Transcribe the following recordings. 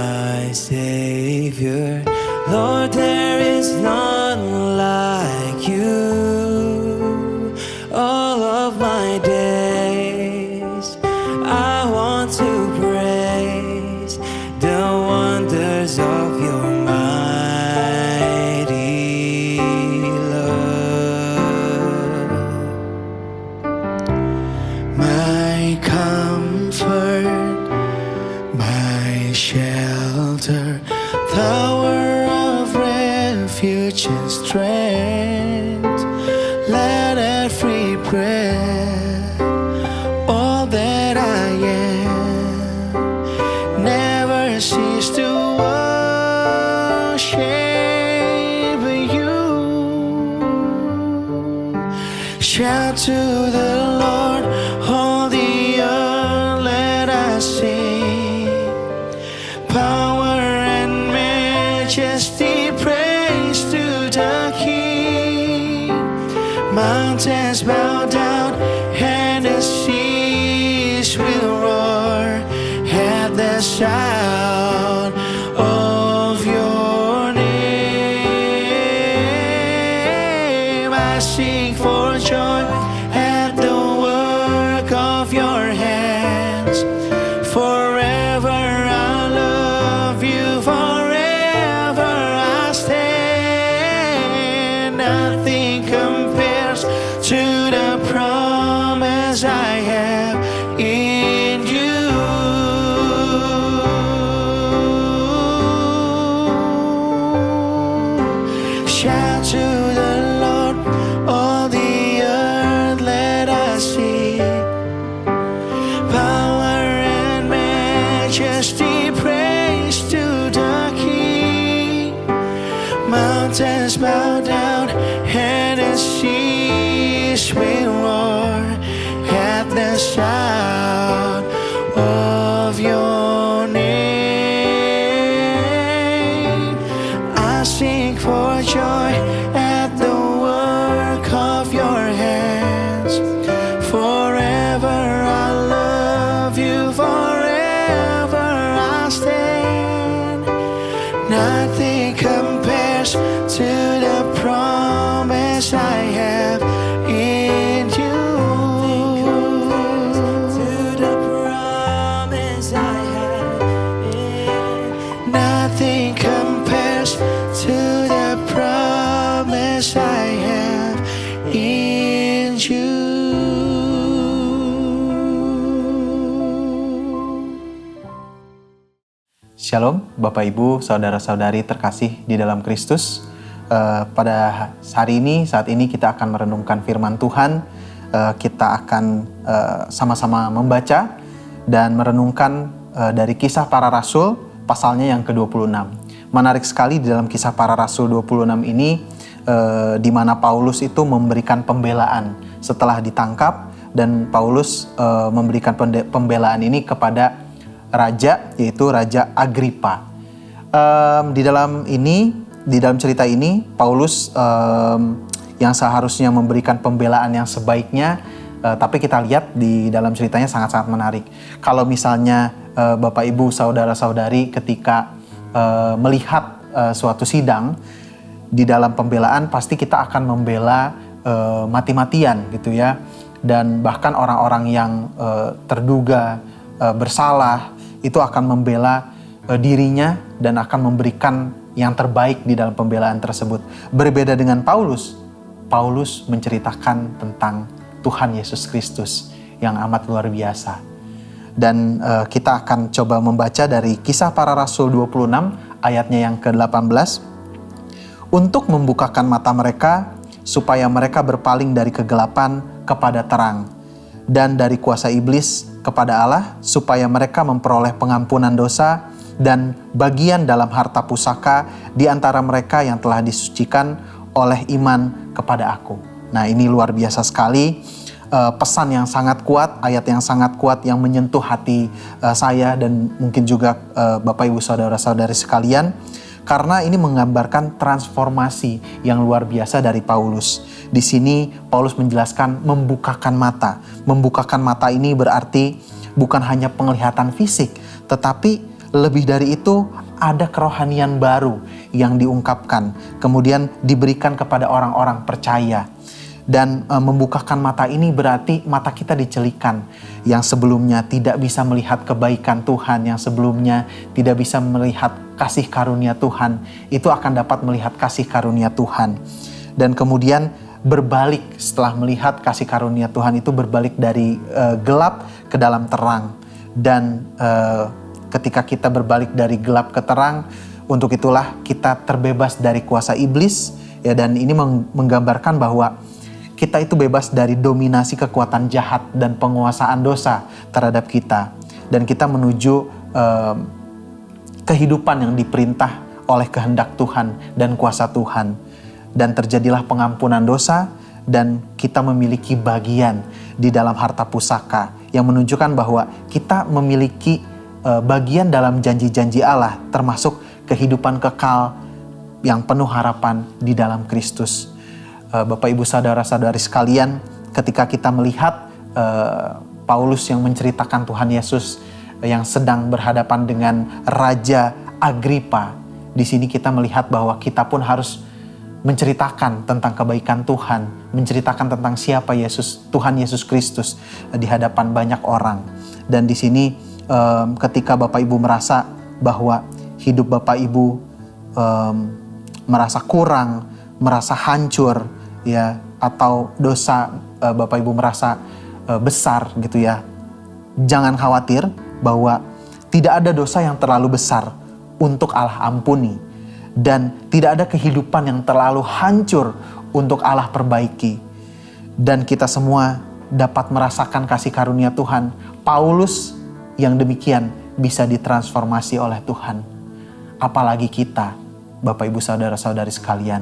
my Savior. Lord, there is none like you. All of my days I want to praise the wonders of your mighty love. My comfort, my shelter, tower of refuge and strength, let every breath, all that I am, never cease to worship you. Shout to the Lord, all the earth, let us sing. Power and majesty, praise to the King. Mountains bow down and the seas will roar at the sound of your name. I sing for joy at the work of your hands. Forever I love you, forever I stand. Nothing compares to the promise I have in you. Shout to the Lord, all the earth, let us sing. Power and majesty, praise to the King. Mountains bow down and the seas will roar at the sound of your name. I sing for joy at the work of your hands. Forever I love you, forever I stand. Nothing compares to the promise I have in you. Nothing compares to the promise I have in you. Shalom, Bapak Ibu, saudara-saudari terkasih di dalam Kristus. Pada hari ini, saat ini kita akan merenungkan firman Tuhan. Kita akan sama-sama membaca dan merenungkan dari Kisah Para Rasul, pasalnya yang ke-26. Menarik sekali di dalam Kisah Para Rasul 26 ini, di mana Paulus itu memberikan pembelaan setelah ditangkap, dan Paulus memberikan pembelaan ini kepada raja, yaitu Raja Agripa. Di dalam cerita ini, Paulus yang seharusnya memberikan pembelaan yang sebaiknya, tapi kita lihat di dalam ceritanya sangat-sangat menarik. Kalau misalnya Bapak Ibu saudara-saudari ketika melihat suatu sidang, di dalam pembelaan pasti kita akan membela mati-matian gitu ya. Dan bahkan orang-orang yang terduga bersalah itu akan membela dirinya dan akan memberikan yang terbaik di dalam pembelaan tersebut. Berbeda dengan Paulus menceritakan tentang Tuhan Yesus Kristus yang amat luar biasa. Dan kita akan coba membaca dari Kisah Para Rasul 26 ayatnya yang ke-18. Untuk membukakan mata mereka supaya mereka berpaling dari kegelapan kepada terang, dan dari kuasa iblis kepada Allah, supaya mereka memperoleh pengampunan dosa dan bagian dalam harta pusaka di antara mereka yang telah disucikan oleh iman kepada aku. Nah, ini luar biasa sekali. Pesan yang sangat kuat, ayat yang sangat kuat yang menyentuh hati saya dan mungkin juga Bapak Ibu saudara-saudari sekalian, karena ini menggambarkan transformasi yang luar biasa dari Paulus. Di sini Paulus menjelaskan membukakan mata. Membukakan mata ini berarti bukan hanya penglihatan fisik, tetapi Lebih dari itu, ada kerohanian baru yang diungkapkan, kemudian diberikan kepada orang-orang percaya. Dan membukakan mata ini berarti mata kita dicelikan. Yang sebelumnya tidak bisa melihat kebaikan Tuhan, yang sebelumnya tidak bisa melihat kasih karunia Tuhan, itu akan dapat melihat kasih karunia Tuhan. Dan kemudian berbalik setelah melihat kasih karunia Tuhan itu, berbalik dari gelap ke dalam terang. Dan ketika kita berbalik dari gelap ke terang, untuk itulah kita terbebas dari kuasa iblis. Ya, dan ini menggambarkan bahwa kita itu bebas dari dominasi kekuatan jahat dan penguasaan dosa terhadap kita. Dan kita menuju kehidupan yang diperintah oleh kehendak Tuhan dan kuasa Tuhan. Dan terjadilah pengampunan dosa, dan kita memiliki bagian di dalam harta pusaka yang menunjukkan bahwa kita memiliki bagian dalam janji-janji Allah, termasuk kehidupan kekal yang penuh harapan di dalam Kristus. Bapak Ibu saudara-saudari sekalian, ketika kita melihat Paulus yang menceritakan Tuhan Yesus yang sedang berhadapan dengan Raja Agripa, di sini kita melihat bahwa kita pun harus menceritakan tentang kebaikan Tuhan, menceritakan tentang siapa Yesus, Tuhan Yesus Kristus di hadapan banyak orang. Dan di sini ketika Bapak Ibu merasa bahwa hidup Bapak Ibu merasa kurang, merasa hancur, ya, atau dosa Bapak Ibu merasa besar gitu ya, jangan khawatir bahwa tidak ada dosa yang terlalu besar untuk Allah ampuni, dan tidak ada kehidupan yang terlalu hancur untuk Allah perbaiki. Dan kita semua dapat merasakan kasih karunia Tuhan. Paulus yang demikian bisa ditransformasi oleh Tuhan. Apalagi kita, Bapak Ibu saudara-saudari sekalian.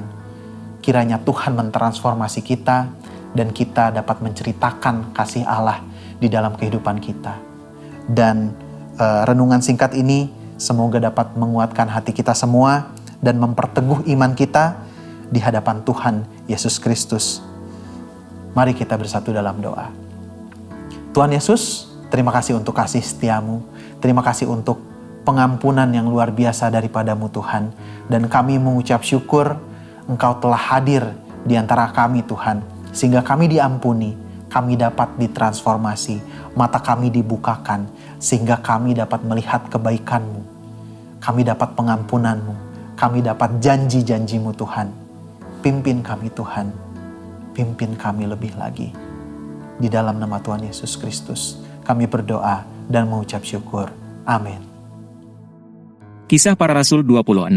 Kiranya Tuhan mentransformasi kita dan kita dapat menceritakan kasih Allah di dalam kehidupan kita. Dan renungan singkat ini semoga dapat menguatkan hati kita semua dan memperteguh iman kita di hadapan Tuhan Yesus Kristus. Mari kita bersatu dalam doa. Tuhan Yesus, terima kasih untuk kasih setiamu. Terima kasih untuk pengampunan yang luar biasa daripadamu Tuhan. Dan kami mengucap syukur Engkau telah hadir di antara kami Tuhan, sehingga kami diampuni, kami dapat ditransformasi, mata kami dibukakan, sehingga kami dapat melihat kebaikan-Mu, kami dapat pengampunan-Mu, kami dapat janji-janji-Mu Tuhan. Pimpin kami Tuhan, pimpin kami lebih lagi. Di dalam nama Tuhan Yesus Kristus, kami berdoa dan mengucap syukur. Amin. Kisah Para Rasul 26.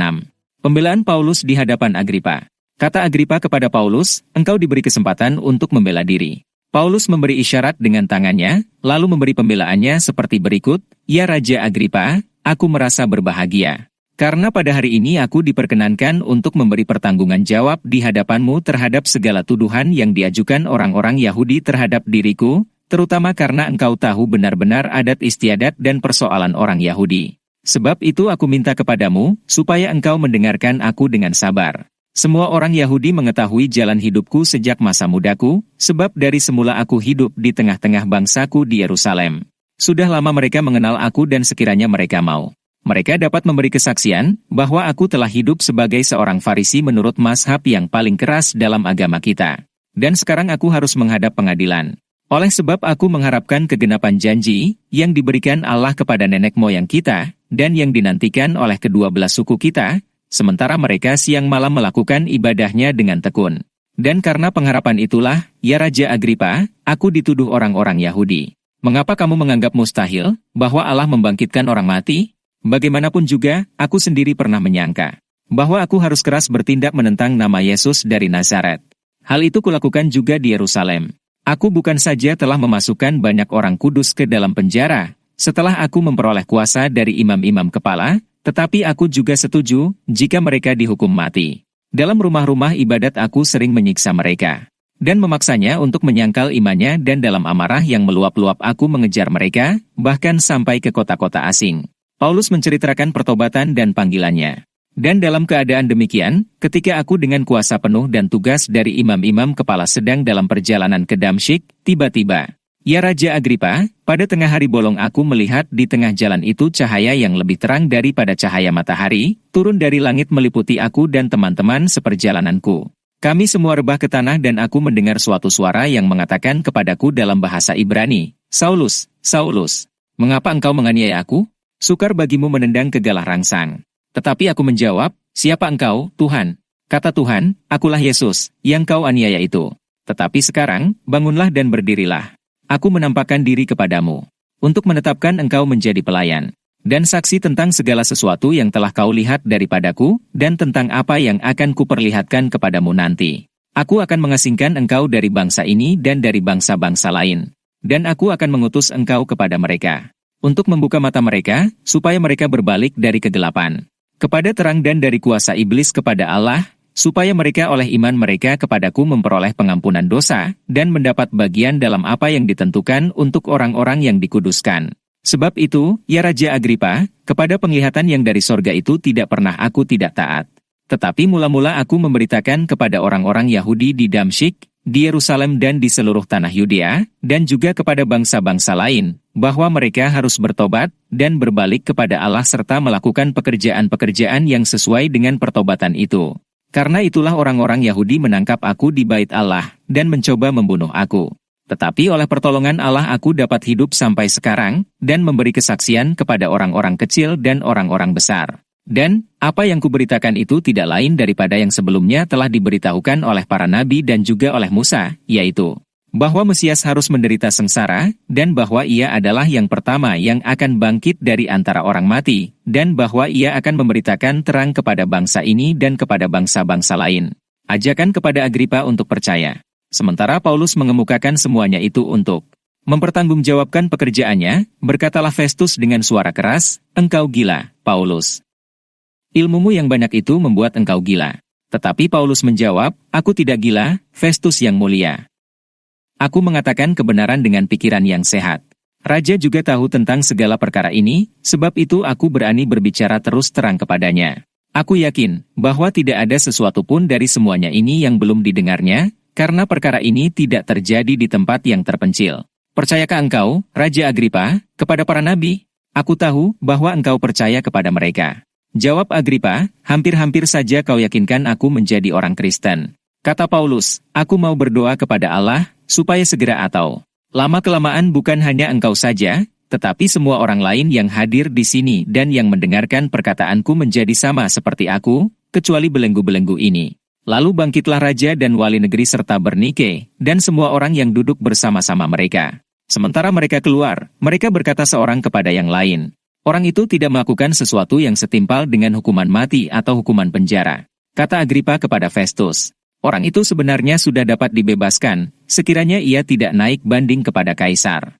Pembelaan Paulus di hadapan Agripa. Kata Agripa kepada Paulus, "Engkau diberi kesempatan untuk membela diri." Paulus memberi isyarat dengan tangannya, lalu memberi pembelaannya seperti berikut, "Ya Raja Agripa, aku merasa berbahagia. Karena pada hari ini aku diperkenankan untuk memberi pertanggungan jawab di hadapanmu terhadap segala tuduhan yang diajukan orang-orang Yahudi terhadap diriku, terutama karena engkau tahu benar-benar adat istiadat dan persoalan orang Yahudi. Sebab itu aku minta kepadamu, supaya engkau mendengarkan aku dengan sabar. Semua orang Yahudi mengetahui jalan hidupku sejak masa mudaku, sebab dari semula aku hidup di tengah-tengah bangsaku di Yerusalem. Sudah lama mereka mengenal aku dan sekiranya mereka mau, mereka dapat memberi kesaksian bahwa aku telah hidup sebagai seorang Farisi menurut mazhab yang paling keras dalam agama kita. Dan sekarang aku harus menghadap pengadilan. Oleh sebab aku mengharapkan kegenapan janji yang diberikan Allah kepada nenek moyang kita dan yang dinantikan oleh kedua belas suku kita, sementara mereka siang malam melakukan ibadahnya dengan tekun. Dan karena pengharapan itulah, ya Raja Agripa, aku dituduh orang-orang Yahudi. Mengapa kamu menganggap mustahil bahwa Allah membangkitkan orang mati? Bagaimanapun juga, aku sendiri pernah menyangka bahwa aku harus keras bertindak menentang nama Yesus dari Nazaret. Hal itu kulakukan juga di Yerusalem. Aku bukan saja telah memasukkan banyak orang kudus ke dalam penjara, setelah aku memperoleh kuasa dari imam-imam kepala, tetapi aku juga setuju jika mereka dihukum mati. Dalam rumah-rumah ibadat aku sering menyiksa mereka, dan memaksanya untuk menyangkal imannya, dan dalam amarah yang meluap-luap aku mengejar mereka, bahkan sampai ke kota-kota asing. Paulus menceritakan pertobatan dan panggilannya. Dan dalam keadaan demikian, ketika aku dengan kuasa penuh dan tugas dari imam-imam kepala sedang dalam perjalanan ke Damsyik, tiba-tiba Ya Raja Agripa, pada tengah hari bolong aku melihat di tengah jalan itu cahaya yang lebih terang daripada cahaya matahari, turun dari langit meliputi aku dan teman-teman seperjalananku. Kami semua rebah ke tanah dan aku mendengar suatu suara yang mengatakan kepadaku dalam bahasa Ibrani, Saulus, Saulus, mengapa engkau menganiaya aku? Sukar bagimu menendang ke galah rangsang. Tetapi aku menjawab, siapa engkau, Tuhan? Kata Tuhan, akulah Yesus, yang kau aniaya itu. Tetapi sekarang, bangunlah dan berdirilah. Aku menampakkan diri kepadamu, untuk menetapkan engkau menjadi pelayan, dan saksi tentang segala sesuatu yang telah kau lihat daripadaku, dan tentang apa yang akan kuperlihatkan kepadamu nanti. Aku akan mengasingkan engkau dari bangsa ini dan dari bangsa-bangsa lain, dan aku akan mengutus engkau kepada mereka, untuk membuka mata mereka, supaya mereka berbalik dari kegelapan kepada terang dan dari kuasa iblis kepada Allah, supaya mereka oleh iman mereka kepadaku memperoleh pengampunan dosa, dan mendapat bagian dalam apa yang ditentukan untuk orang-orang yang dikuduskan. Sebab itu, ya Raja Agripa, kepada penglihatan yang dari sorga itu tidak pernah aku tidak taat. Tetapi mula-mula aku memberitakan kepada orang-orang Yahudi di Damsyik, di Yerusalem dan di seluruh tanah Yudea, dan juga kepada bangsa-bangsa lain, bahwa mereka harus bertobat, dan berbalik kepada Allah serta melakukan pekerjaan-pekerjaan yang sesuai dengan pertobatan itu. Karena itulah orang-orang Yahudi menangkap aku di bait Allah, dan mencoba membunuh aku. Tetapi oleh pertolongan Allah aku dapat hidup sampai sekarang, dan memberi kesaksian kepada orang-orang kecil dan orang-orang besar. Dan, apa yang kuberitakan itu tidak lain daripada yang sebelumnya telah diberitahukan oleh para nabi dan juga oleh Musa, yaitu, bahwa Mesias harus menderita sengsara, dan bahwa ia adalah yang pertama yang akan bangkit dari antara orang mati, dan bahwa ia akan memberitakan terang kepada bangsa ini dan kepada bangsa-bangsa lain. Ajakan kepada Agripa untuk percaya. Sementara Paulus mengemukakan semuanya itu untuk mempertanggungjawabkan pekerjaannya, berkatalah Festus dengan suara keras, engkau gila, Paulus. Ilmumu yang banyak itu membuat engkau gila. Tetapi Paulus menjawab, aku tidak gila, Festus yang mulia. Aku mengatakan kebenaran dengan pikiran yang sehat. Raja juga tahu tentang segala perkara ini, sebab itu aku berani berbicara terus terang kepadanya. Aku yakin bahwa tidak ada sesuatu pun dari semuanya ini yang belum didengarnya, karena perkara ini tidak terjadi di tempat yang terpencil. Percayakah engkau, Raja Agripa, kepada para nabi? Aku tahu bahwa engkau percaya kepada mereka. Jawab Agripa, hampir-hampir saja kau yakinkan aku menjadi orang Kristen. Kata Paulus, aku mau berdoa kepada Allah, supaya segera atau lama-kelamaan bukan hanya engkau saja, tetapi semua orang lain yang hadir di sini dan yang mendengarkan perkataanku menjadi sama seperti aku, kecuali belenggu-belenggu ini. Lalu bangkitlah raja dan wali negeri serta Bernike, dan semua orang yang duduk bersama-sama mereka. Sementara mereka keluar, mereka berkata seorang kepada yang lain. Orang itu tidak melakukan sesuatu yang setimpal dengan hukuman mati atau hukuman penjara. Kata Agripa kepada Festus, orang itu sebenarnya sudah dapat dibebaskan, sekiranya ia tidak naik banding kepada Kaisar.